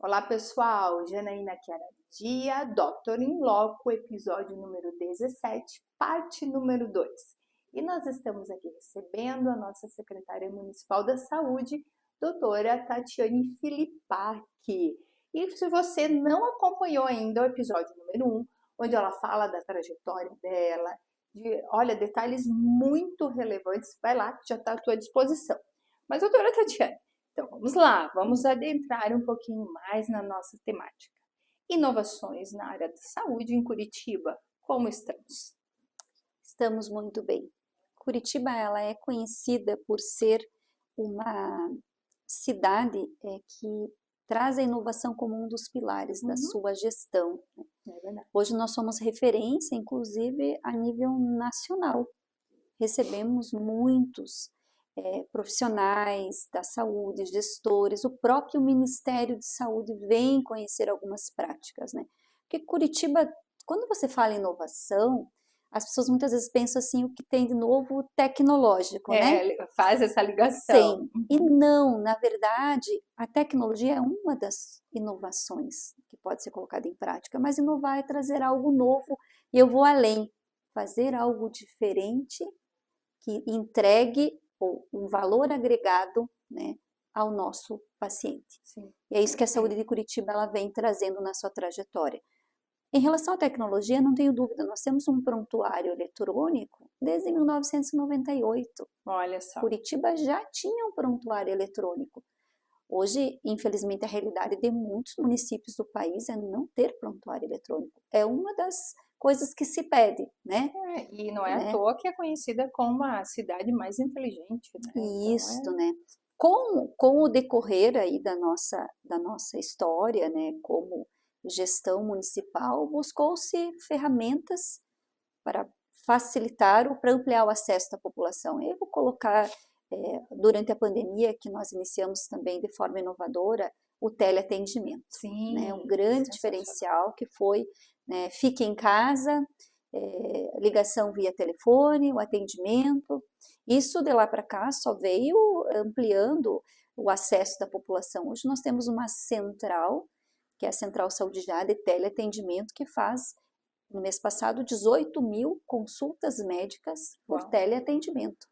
Olá pessoal, Janaína Chiaradia, Doutor in Loco, episódio número 17, parte número 2. E nós estamos aqui recebendo a nossa secretária municipal da saúde, doutora Tatiane Filipacchi. E se você não acompanhou ainda o episódio número 1, onde ela fala da trajetória dela, detalhes muito relevantes, vai lá que já está à tua disposição. Mas doutora Tatiane, então vamos lá, vamos adentrar um pouquinho mais na nossa temática. Inovações na área da saúde em Curitiba, como estamos? Estamos muito bem. Curitiba ela é conhecida por ser uma cidade que traz a inovação como um dos pilares da sua gestão. É verdade. Hoje nós somos referência, inclusive, a nível nacional. Recebemos muitos profissionais da saúde, gestores, o próprio Ministério de Saúde vem conhecer algumas práticas, né? Porque Curitiba, quando você fala em inovação, as pessoas muitas vezes pensam assim, o que tem de novo tecnológico, né? Faz essa ligação. Sim, e não, na verdade, a tecnologia é uma das inovações que pode ser colocada em prática, mas inovar é trazer algo novo e eu vou além, fazer algo diferente que entregue um valor agregado, né, ao nosso paciente. Sim. E é isso que a saúde de Curitiba ela vem trazendo na sua trajetória. Em relação à tecnologia, não tenho dúvida, nós temos um prontuário eletrônico desde 1998. Olha só. Curitiba já tinha um prontuário eletrônico. Hoje, infelizmente, a realidade de muitos municípios do país é não ter prontuário eletrônico. É uma das coisas que se pede, né? E não é à toa que é conhecida como a cidade mais inteligente, né? Isso, né? Com o decorrer aí da nossa história, né, como gestão municipal, buscou-se ferramentas para facilitar ou para ampliar o acesso da população. Eu vou colocar, durante a pandemia, que nós iniciamos também de forma inovadora, o teleatendimento. Sim, né? Um grande diferencial que foi, né, fique em casa, ligação via telefone, o atendimento. Isso de lá para cá só veio ampliando o acesso da população. Hoje nós temos uma central, que é a Central Saúde Já de teleatendimento, que faz, no mês passado, 18 mil consultas médicas por teleatendimento,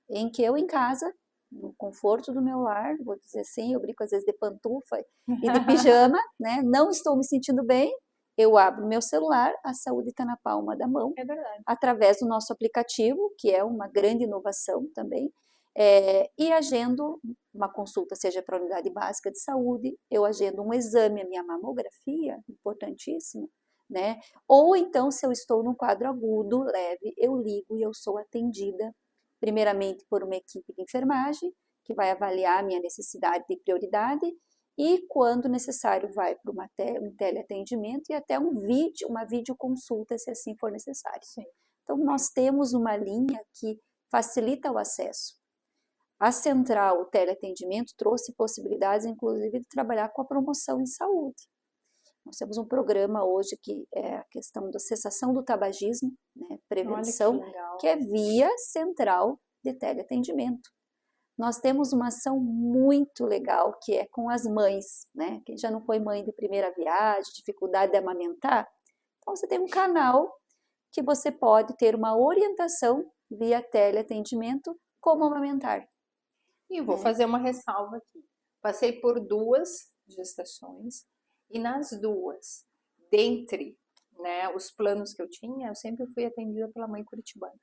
em que eu em casa, no conforto do meu lar, vou dizer assim, eu brinco às vezes de pantufa e de pijama, né? Não estou me sentindo bem, eu abro meu celular, a saúde está na palma da mão, é verdade, através do nosso aplicativo, que é uma grande inovação também, e agendo uma consulta, seja para a unidade básica de saúde, eu agendo um exame, a minha mamografia, importantíssimo, né? Ou então, se eu estou num quadro agudo, leve, eu ligo e eu sou atendida, primeiramente por uma equipe de enfermagem, que vai avaliar a minha necessidade de prioridade, e quando necessário vai para um teleatendimento e até uma videoconsulta, se assim for necessário. sim. Então, nós temos uma linha que facilita o acesso. A central, o teleatendimento, trouxe possibilidades, inclusive, de trabalhar com a promoção em saúde. Nós temos um programa hoje que é a questão da cessação do tabagismo, né, prevenção, que é via central de teleatendimento. Nós temos uma ação muito legal que é com as mães, né? Quem já não foi mãe de primeira viagem, dificuldade de amamentar, então você tem um canal que você pode ter uma orientação via teleatendimento como amamentar. E vou fazer uma ressalva aqui. Passei por 2 gestações e nas 2, dentre, né, os planos que eu tinha, eu sempre fui atendida pela mãe curitibana.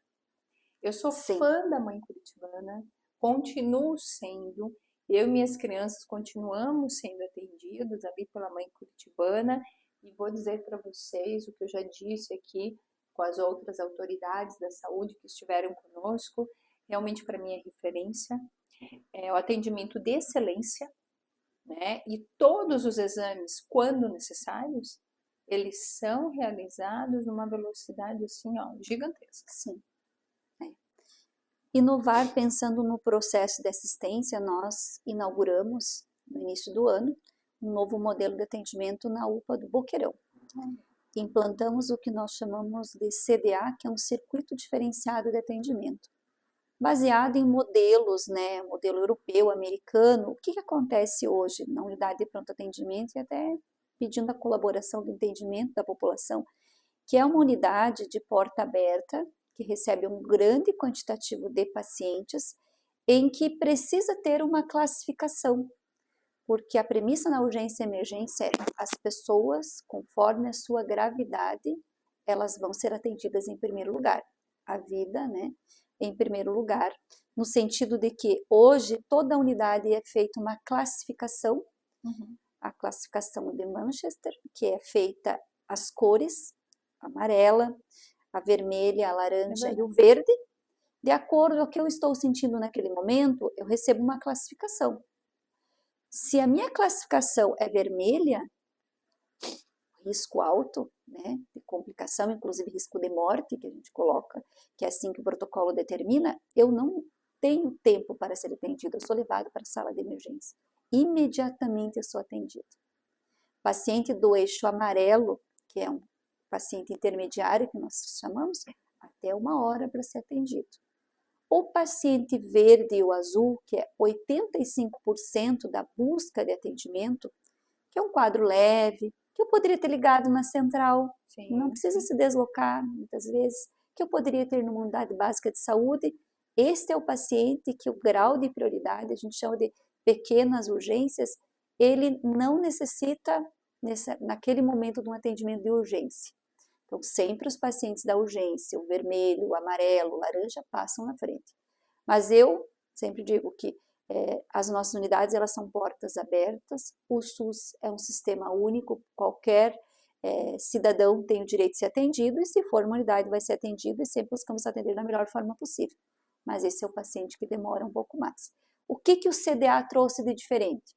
Eu sou fã da mãe curitibana, continuo sendo, eu e minhas crianças continuamos sendo atendidas ali pela mãe curitibana e vou dizer para vocês o que eu já disse aqui com as outras autoridades da saúde que estiveram conosco, realmente para mim é referência, é o atendimento de excelência, né? E todos os exames, quando necessários, eles são realizados numa velocidade assim, ó, gigantesca. Sim. Inovar pensando no processo de assistência, nós inauguramos no início do ano um novo modelo de atendimento na UPA do Boqueirão. Implantamos o que nós chamamos de CDA, que é um circuito diferenciado de atendimento. baseado em modelos, né, modelo europeu, americano. O que acontece hoje na unidade de pronto atendimento e até pedindo a colaboração do entendimento da população, que é uma unidade de porta aberta, que recebe um grande quantitativo de pacientes, em que precisa ter uma classificação, porque a premissa na urgência e emergência é as pessoas, conforme a sua gravidade, elas vão ser atendidas em primeiro lugar. A vida, né, em primeiro lugar, no sentido de que hoje toda a unidade é feita uma classificação, a classificação de Manchester, que é feita as cores, a amarela, a vermelha, a laranja e o verde. De acordo com o que eu estou sentindo naquele momento, eu recebo uma classificação. Se a minha classificação é vermelha, risco alto, né, de complicação, inclusive risco de morte, que a gente coloca, que é assim que o protocolo determina, eu não tenho tempo para ser atendido, eu sou levado para a sala de emergência. Imediatamente eu sou atendido. Paciente do eixo amarelo, que é um paciente intermediário, que nós chamamos, até 1 hora para ser atendido. O paciente verde e o azul, que é 85% da busca de atendimento, que é um quadro leve, que eu poderia ter ligado na central, não precisa se deslocar muitas vezes, que eu poderia ter numa unidade básica de saúde. Este é o paciente que o grau de prioridade, a gente chama de pequenas urgências, ele não necessita naquele momento de um atendimento de urgência. Então, sempre os pacientes da urgência, o vermelho, o amarelo, o laranja, passam na frente. Mas eu sempre digo que as nossas unidades, elas são portas abertas, o SUS é um sistema único, qualquer cidadão tem o direito de ser atendido, e se for uma unidade vai ser atendido, e sempre buscamos atender da melhor forma possível. Mas esse é o paciente que demora um pouco mais. O que o CDA trouxe de diferente?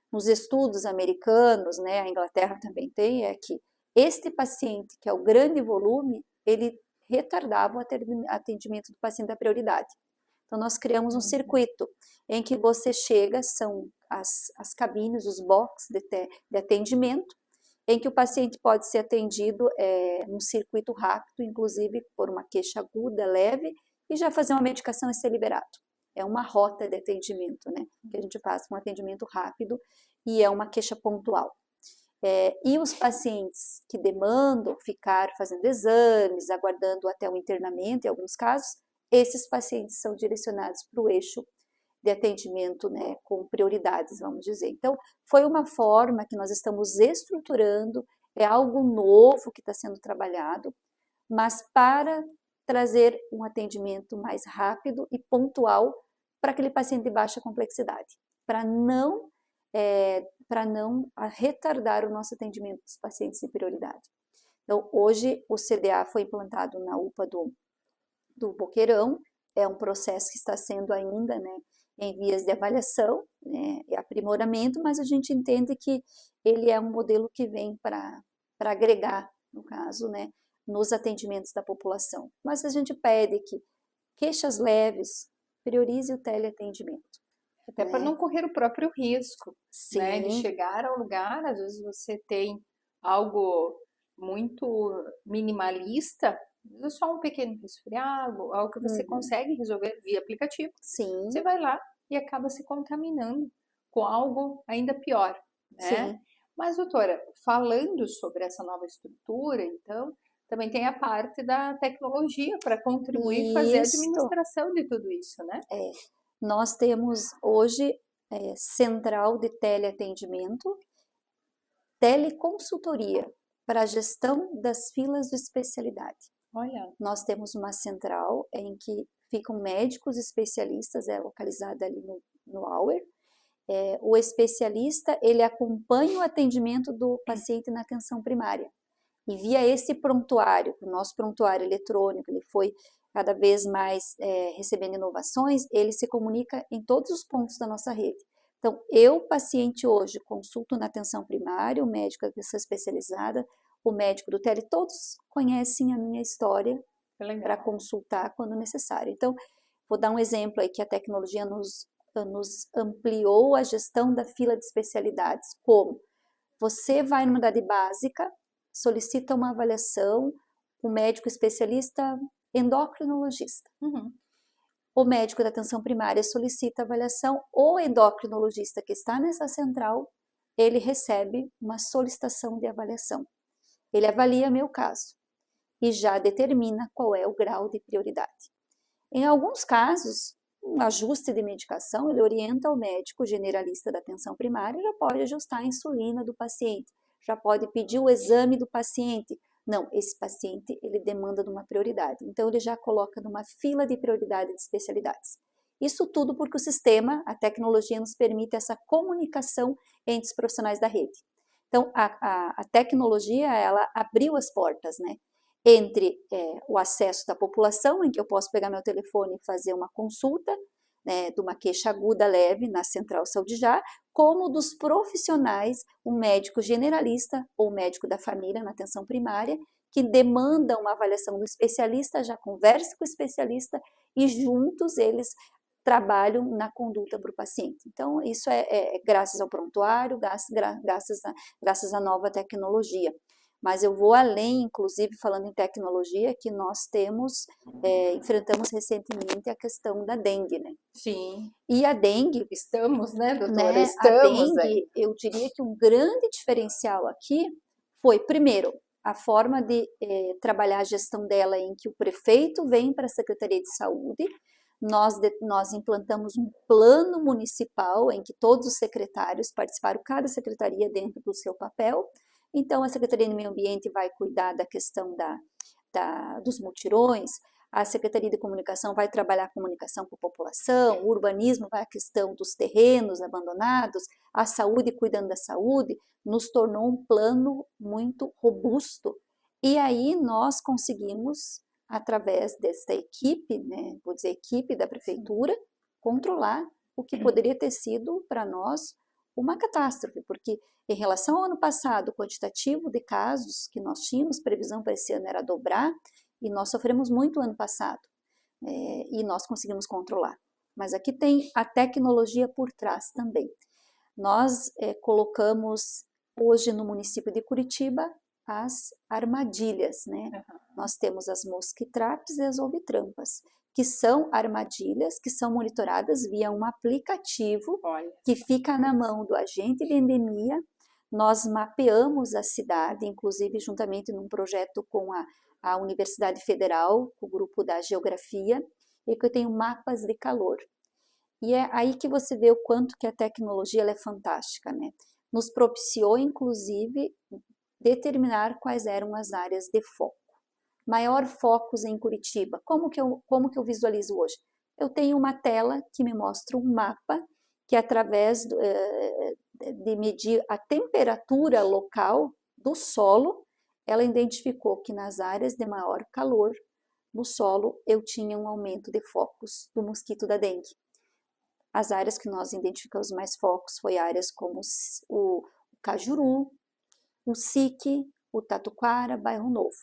Nos estudos americanos, né, a Inglaterra também tem, é que este paciente, que é o grande volume, ele retardava o atendimento do paciente da prioridade. Então, nós criamos um circuito em que você chega, são as cabines, os boxes de atendimento, em que o paciente pode ser atendido num circuito rápido, inclusive por uma queixa aguda, leve, e já fazer uma medicação e ser liberado. É uma rota de atendimento, né, que a gente faz um atendimento rápido e é uma queixa pontual. E os pacientes que demandam ficar fazendo exames, aguardando até o internamento, em alguns casos, esses pacientes são direcionados para o eixo de atendimento, né, com prioridades, vamos dizer. Então, foi uma forma que nós estamos estruturando, é algo novo que está sendo trabalhado, mas para trazer um atendimento mais rápido e pontual para aquele paciente de baixa complexidade, para não retardar o nosso atendimento dos pacientes de prioridade. Então, hoje o CDA foi implantado na UPA do Boqueirão, é um processo que está sendo ainda, né, em vias de avaliação, né, e aprimoramento, mas a gente entende que ele é um modelo que vem para agregar, no caso, né, nos atendimentos da população. Mas a gente pede que queixas leves, priorize o teleatendimento. Até para não correr o próprio risco, né, de Sim. chegar ao lugar, às vezes você tem algo muito minimalista, só um pequeno resfriado, algo que você consegue resolver via aplicativo. Sim. Você vai lá e acaba se contaminando com algo ainda pior, né? Sim. Mas, doutora, falando sobre essa nova estrutura, então, também tem a parte da tecnologia para contribuir e fazer a administração de tudo isso, né? Nós temos hoje central de teleatendimento, teleconsultoria para a gestão das filas de especialidade. Olha. Nós temos uma central em que ficam médicos especialistas, é localizada ali no Auer. O especialista, ele acompanha o atendimento do paciente na atenção primária. E via esse prontuário, o nosso prontuário eletrônico, ele foi cada vez mais recebendo inovações, ele se comunica em todos os pontos da nossa rede. Então, eu, paciente hoje, consulto na atenção primária, o médico da pessoa especializada, o médico do tele, todos conhecem a minha história para consultar quando necessário. Então, vou dar um exemplo aí que a tecnologia nos ampliou a gestão da fila de especialidades. Como? Você vai numa unidade básica, solicita uma avaliação, o médico especialista endocrinologista. o médico da atenção primária solicita avaliação, o endocrinologista que está nessa central, ele recebe uma solicitação de avaliação. Ele avalia meu caso e já determina qual é o grau de prioridade. Em alguns casos, um ajuste de medicação, ele orienta o médico generalista da atenção primária, já pode ajustar a insulina do paciente, já pode pedir o exame do paciente. Não, esse paciente, ele demanda de uma prioridade. Então, ele já coloca numa fila de prioridade de especialidades. Isso tudo porque o sistema, a tecnologia nos permite essa comunicação entre os profissionais da rede. Então, a tecnologia, ela abriu as portas, né? Entre o acesso da população, em que eu posso pegar meu telefone e fazer uma consulta, né, de uma queixa aguda leve na Central Saúde Já, como dos profissionais, um médico generalista ou médico da família na atenção primária, que demanda uma avaliação do especialista, já conversa com o especialista e juntos eles trabalham na conduta para o paciente. Então, isso é graças ao prontuário, graças à nova tecnologia. Mas eu vou além, inclusive falando em tecnologia, que nós enfrentamos recentemente a questão da dengue, né? Sim. E a dengue... Estamos, né, doutora? Né, Estamos a dengue, aí. eu diria que um grande diferencial aqui foi, primeiro, a forma de trabalhar a gestão dela, em que o prefeito vem para a Secretaria de Saúde, nós implantamos um plano municipal em que todos os secretários participaram, cada secretaria dentro do seu papel. Então, a Secretaria do Meio Ambiente vai cuidar da questão dos mutirões, a Secretaria de Comunicação vai trabalhar a comunicação com a população, o urbanismo vai a questão dos terrenos abandonados, a saúde cuidando da saúde, nos tornou um plano muito robusto. E aí nós conseguimos, através desta equipe, né, vou dizer equipe da prefeitura, controlar o que poderia ter sido para nós uma catástrofe, porque em relação ao ano passado, o quantitativo de casos que nós tínhamos, previsão para esse ano era dobrar, e nós sofremos muito ano passado, e nós conseguimos controlar. Mas aqui tem a tecnologia por trás também. Nós colocamos hoje no município de Curitiba as armadilhas, né? Uhum. Nós temos as mosquitraps e as ouvitrampas, que são armadilhas que são monitoradas via um aplicativo. Olha, que fica na mão do agente de endemia. Nós mapeamos a cidade, inclusive juntamente num projeto com a Universidade Federal, o grupo da Geografia, e que eu tenho mapas de calor. E é aí que você vê o quanto que a tecnologia ela é fantástica, né? Nos propiciou, inclusive, determinar quais eram as áreas de foco. Maior focos em Curitiba. Como que eu visualizo hoje? Eu tenho uma tela que me mostra um mapa que, através de medir a temperatura local do solo, ela identificou que nas áreas de maior calor no solo eu tinha um aumento de focos do mosquito da dengue. As áreas que nós identificamos mais focos foi áreas como o Cajuru, o SIC, o Tatuquara, Bairro Novo.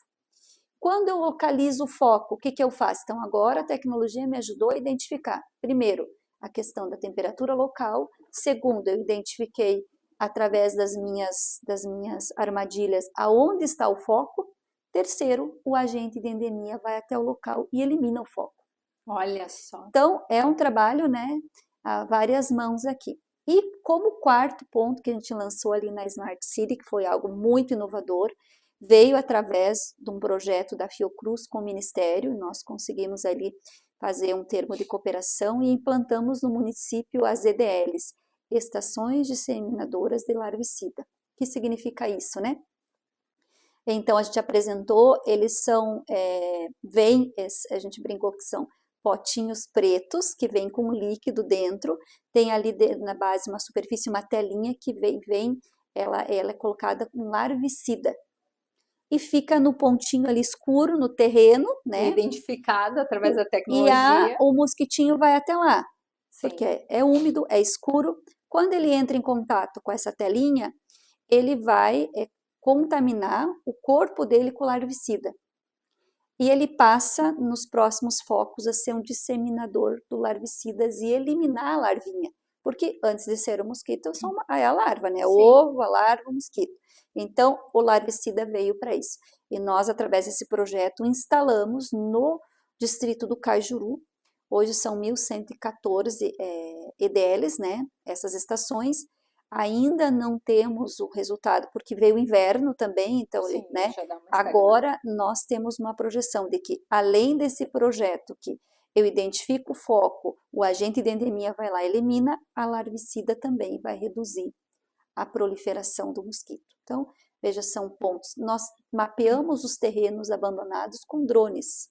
Quando eu localizo o foco, o que eu faço? Então, agora a tecnologia me ajudou a identificar, primeiro, a questão da temperatura local. Segundo, eu identifiquei, através das minhas armadilhas, aonde está o foco. Terceiro, o agente de endemia vai até o local e elimina o foco. Olha só. Então, é um trabalho, né, a várias mãos aqui. E como quarto ponto que a gente lançou ali na Smart City, que foi algo muito inovador, veio através de um projeto da Fiocruz com o Ministério. Nós conseguimos ali fazer um termo de cooperação e implantamos no município as EDLs, Estações Disseminadoras de Larvicida. O que significa isso, né? Então, a gente apresentou, eles são, a gente brincou que são potinhos pretos, que vem com líquido dentro, tem ali na base uma superfície, uma telinha que ela é colocada com larvicida. E fica no pontinho ali escuro, no terreno, né? Identificado através da tecnologia. E o mosquitinho vai até lá, sim, porque é úmido, é escuro. Quando ele entra em contato com essa telinha, ele vai contaminar o corpo dele com larvicida. E ele passa nos próximos focos a ser um disseminador do larvicidas e eliminar a larvinha. Porque antes de ser o mosquito, é a larva, né? O ovo, a larva, o mosquito. Então, o larvicida veio para isso. E nós, através desse projeto, instalamos no distrito do Cajuru Hoje são 1.114 EDLs, né? Essas estações. Ainda não temos o resultado, porque veio o inverno também, então, Sim, né? já dá uma Agora nós temos uma projeção de que, além desse projeto que eu identifico o foco, o agente de endemia vai lá e elimina, a larvicida também vai reduzir a proliferação do mosquito. Então, veja, são pontos. Nós mapeamos os terrenos abandonados com drones,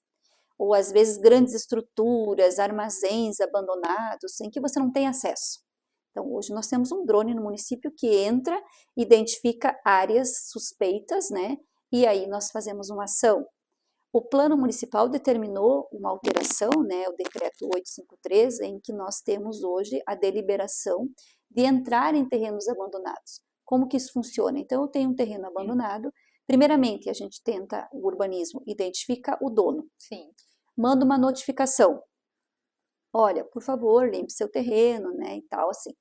ou às vezes grandes estruturas, armazéns abandonados, em que você não tem acesso. Então, hoje nós temos um drone no município que entra, identifica áreas suspeitas, né? E aí nós fazemos uma ação. O plano municipal determinou uma alteração, né, o decreto 853, em que nós temos hoje a deliberação de entrar em terrenos abandonados. Como que isso funciona? Então, eu tenho um terreno abandonado, primeiramente a gente tenta, o urbanismo identifica o dono. Sim. Manda uma notificação. Olha, por favor, limpe seu terreno, né, e tal, assim.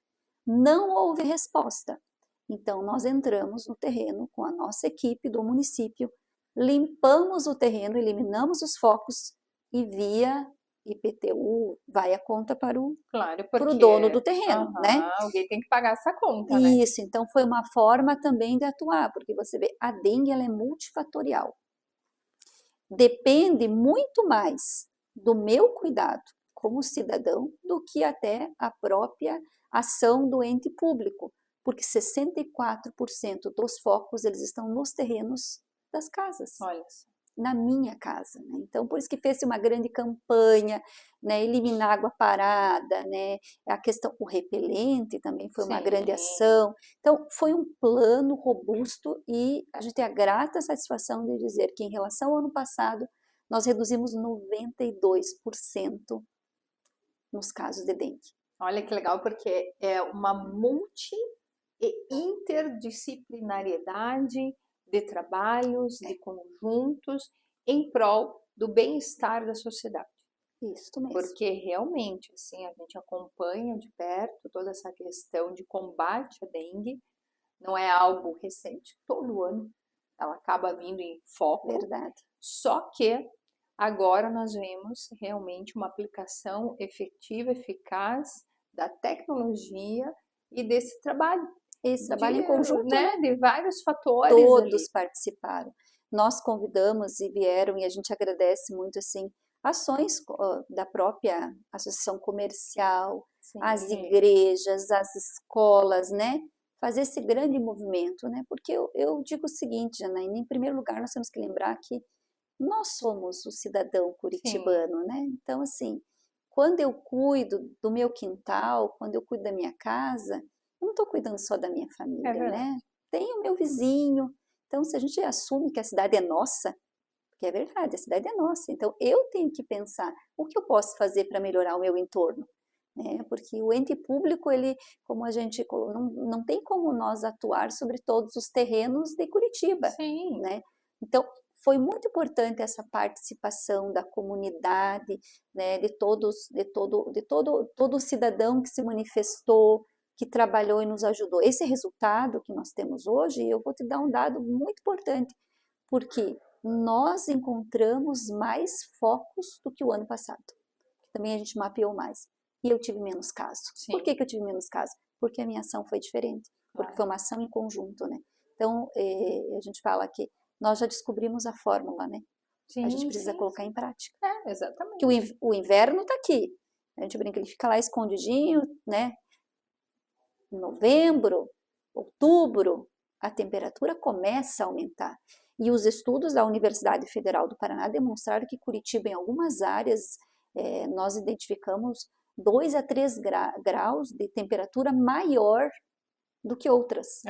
Não houve resposta. Então, nós entramos no terreno com a nossa equipe do município, limpamos o terreno, eliminamos os focos e via IPTU vai a conta para o dono do terreno, né? Alguém tem que pagar essa conta, né? Isso, então foi uma forma também de atuar, porque você vê, a dengue ela é multifatorial. Depende muito mais do meu cuidado como cidadão do que até a própria ação do ente público, porque 64% dos focos eles estão nos terrenos das casas. Olha só. Na minha casa, né? Então, por isso que fez uma grande campanha, né? Eliminar água parada, né? A questão, o repelente também foi uma grande ação. Então, foi um plano robusto e a gente tem a grata satisfação de dizer que em relação ao ano passado, nós reduzimos 92% nos casos de dengue. Olha que legal, porque é uma multi e interdisciplinariedade de trabalhos, de conjuntos, em prol do bem-estar da sociedade. Isso mesmo. Porque realmente, assim, a gente acompanha de perto toda essa questão de combate à dengue, não é algo recente, todo ano ela acaba vindo em foco. Verdade. Só que agora nós vemos realmente uma aplicação efetiva, eficaz da tecnologia e desse trabalho. Esse trabalho em conjunto, né? De vários fatores. Todos ali participaram. Nós convidamos e vieram, e a gente agradece muito, assim, ações da própria associação comercial, Sim. as igrejas, as escolas, né? Fazer esse grande movimento, né? Porque eu digo o seguinte, Janaína, em primeiro lugar, nós temos que lembrar que nós somos o cidadão curitibano, Sim. né? Então, assim, quando eu cuido do meu quintal, quando eu cuido da minha casa, eu não estou cuidando só da minha família, né? Tem o meu vizinho. Então, se a gente assume que a cidade é nossa, porque é verdade, a cidade é nossa, então eu tenho que pensar o que eu posso fazer para melhorar o meu entorno, né? Porque o ente público, ele, como a gente não tem como nós atuar sobre todos os terrenos de Curitiba, Sim. né? Então, foi muito importante essa participação da comunidade, né? De todo cidadão que se manifestou, que trabalhou e nos ajudou. Esse resultado que nós temos hoje, eu vou te dar um dado muito importante, porque nós encontramos mais focos do que o ano passado. Também a gente mapeou mais. E eu tive menos casos. Sim. Por que eu tive menos casos? Porque a minha ação foi diferente. Porque foi uma ação em conjunto, né? Então, a gente fala que nós já descobrimos a fórmula, né? Sim, a gente precisa colocar em prática. Exatamente. Que o inverno está aqui. A gente brinca, ele fica lá escondidinho, né? Em novembro, outubro, a temperatura começa a aumentar. E os estudos da Universidade Federal do Paraná demonstraram que Curitiba, em algumas áreas, nós identificamos 2 a 3 graus de temperatura maior do que outras.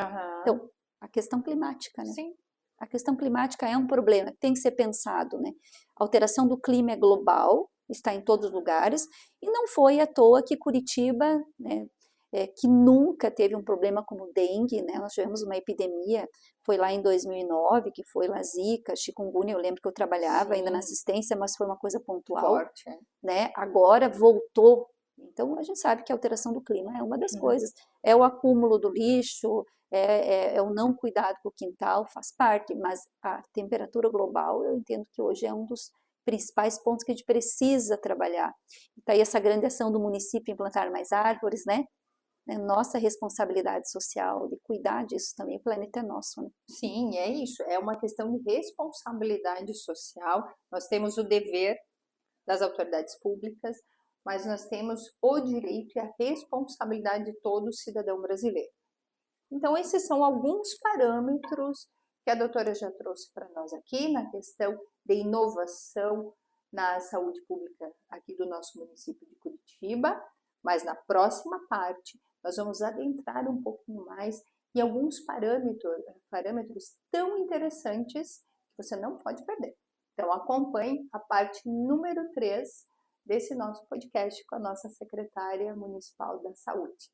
Então, a questão climática, né? Sim. A questão climática é um problema que tem que ser pensado, né? A alteração do clima é global, está em todos os lugares, e não foi à toa que Curitiba, né, que nunca teve um problema como dengue, né? Nós tivemos uma epidemia, foi lá em 2009, que foi lá Zika, chikungunya, eu lembro que eu trabalhava ainda na assistência, mas foi uma coisa pontual. Forte, né? Agora voltou. Então, a gente sabe que a alteração do clima é uma das coisas. É o acúmulo do lixo, é o não cuidado com o quintal, faz parte, mas a temperatura global, eu entendo que hoje é um dos principais pontos que a gente precisa trabalhar. Está aí essa grande ação do município em plantar mais árvores, né? Nossa responsabilidade social de cuidar disso também, o planeta é nosso, né? Sim, é isso, é uma questão de responsabilidade social. Nós temos o dever das autoridades públicas, mas nós temos o direito e a responsabilidade de todo cidadão brasileiro. Então, esses são alguns parâmetros que a doutora já trouxe para nós aqui na questão de inovação na saúde pública aqui do nosso município de Curitiba, mas na próxima parte nós vamos adentrar um pouquinho mais em alguns parâmetros tão interessantes que você não pode perder. Então, acompanhe a parte número 3 desse nosso podcast com a nossa secretária municipal da saúde.